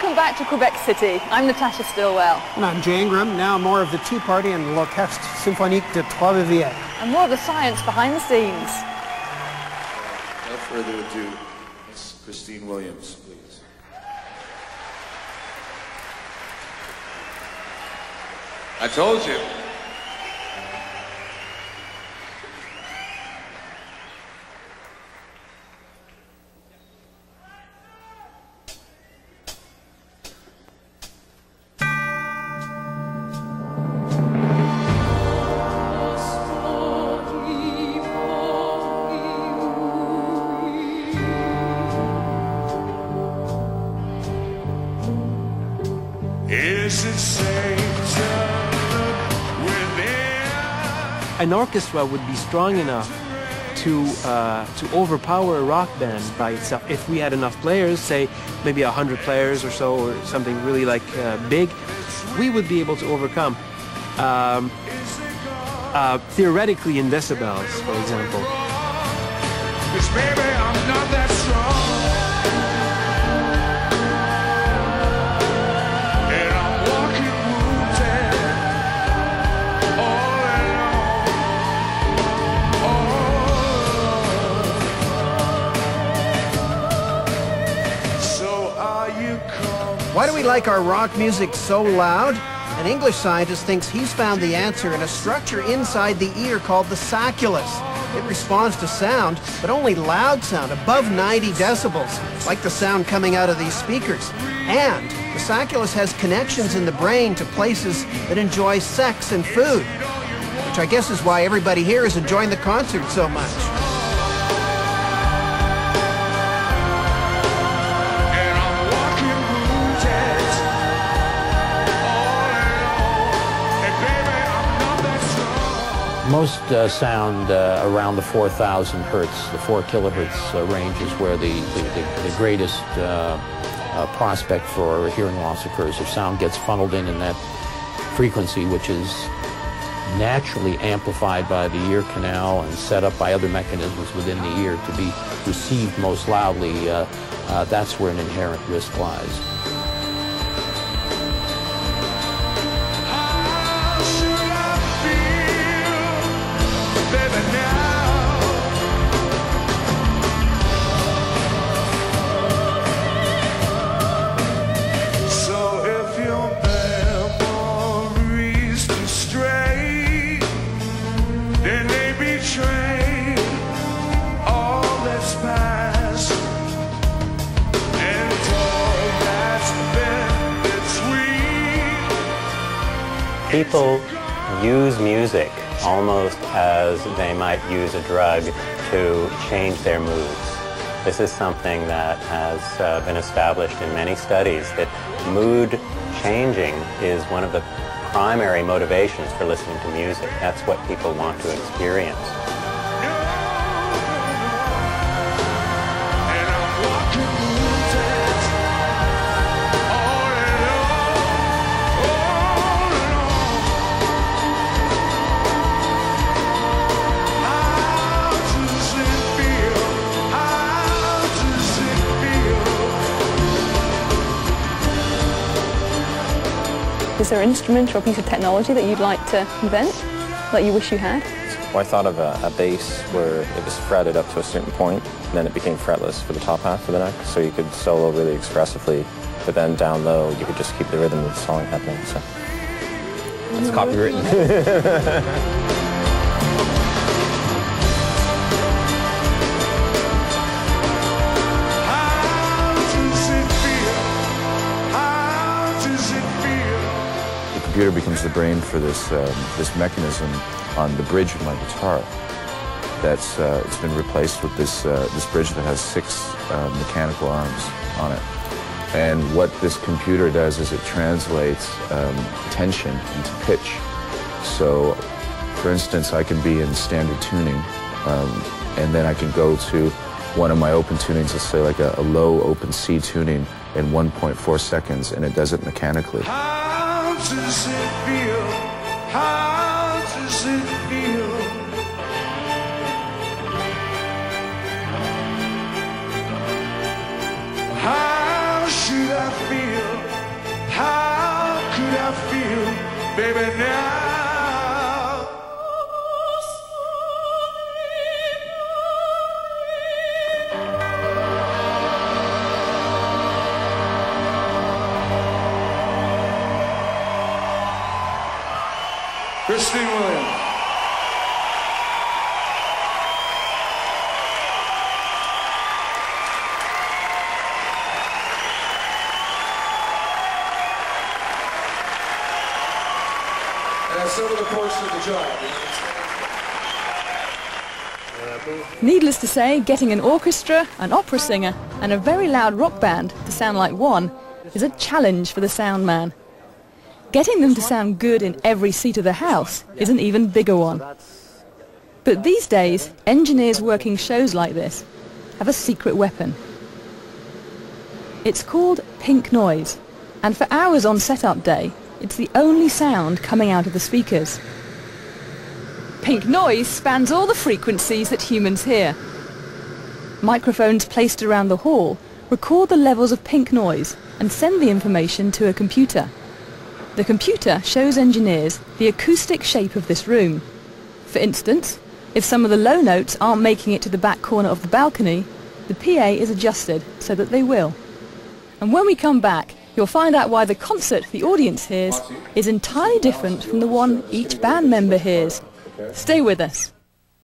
Welcome back to Quebec City. I'm Natasha Stillwell. And I'm Jay Ingram, now more of the Tea Party and l'Orchestre Symphonique de Trois-Rivières. And more of the science behind the scenes. Without further ado, Miss Christine Williams, please. I told you. Is it safe to look within? An orchestra would be strong enough to overpower a rock band by itself. If we had enough players, say maybe 100 players or so, or something really like big, we would be able to overcome. Theoretically in decibels, for example. 'Cause baby, I'm not that strong. Why do we like our rock music so loud? An English scientist thinks he's found the answer in a structure inside the ear called the sacculus. It responds to sound, but only loud sound, above 90 decibels, like the sound coming out of these speakers. And the sacculus has connections in the brain to places that enjoy sex and food, which I guess is why everybody here is enjoying the concert so much. Most sound around the 4,000 hertz, the 4 kilohertz range is where the greatest prospect for hearing loss occurs. If sound gets funneled in that frequency, which is naturally amplified by the ear canal and set up by other mechanisms within the ear to be received most loudly, that's where an inherent risk lies. People use music almost as they might use a drug to change their moods. This is something that has been established in many studies, that mood changing is one of the primary motivations for listening to music. That's what people want to experience. Is there an instrument or a piece of technology that you'd like to invent, that you wish you had? Well, I thought of a bass where it was fretted up to a certain point, and then it became fretless for the top half of the neck, so you could solo really expressively, but then down low, you could just keep the rhythm of the song happening, so it's copywritten. The computer becomes the brain for this this mechanism on the bridge of my guitar. That's it's been replaced with this bridge that has 6 mechanical arms on it. And what this computer does is it translates tension into pitch. So, for instance, I can be in standard tuning, and then I can go to one of my open tunings, let's say like a low open C tuning in 1.4 seconds, and it does it mechanically. How does it feel? How does it feel? How should I feel? I feel, baby, now. Christine Williams. That's over the course of the job. Needless to say, getting an orchestra, an opera singer, and a very loud rock band to sound like one is a challenge for the sound man. Getting them to sound good in every seat of the house is an even bigger one. But these days, engineers working shows like this have a secret weapon. It's called pink noise, and for hours on setup day, it's the only sound coming out of the speakers. Pink noise spans all the frequencies that humans hear. Microphones placed around the hall record the levels of pink noise and send the information to a computer. The computer shows engineers the acoustic shape of this room. For instance, if some of the low notes aren't making it to the back corner of the balcony, the PA is adjusted so that they will. And when we come back, you'll find out why the concert the audience hears is entirely different from the one each band member hears. Stay with us.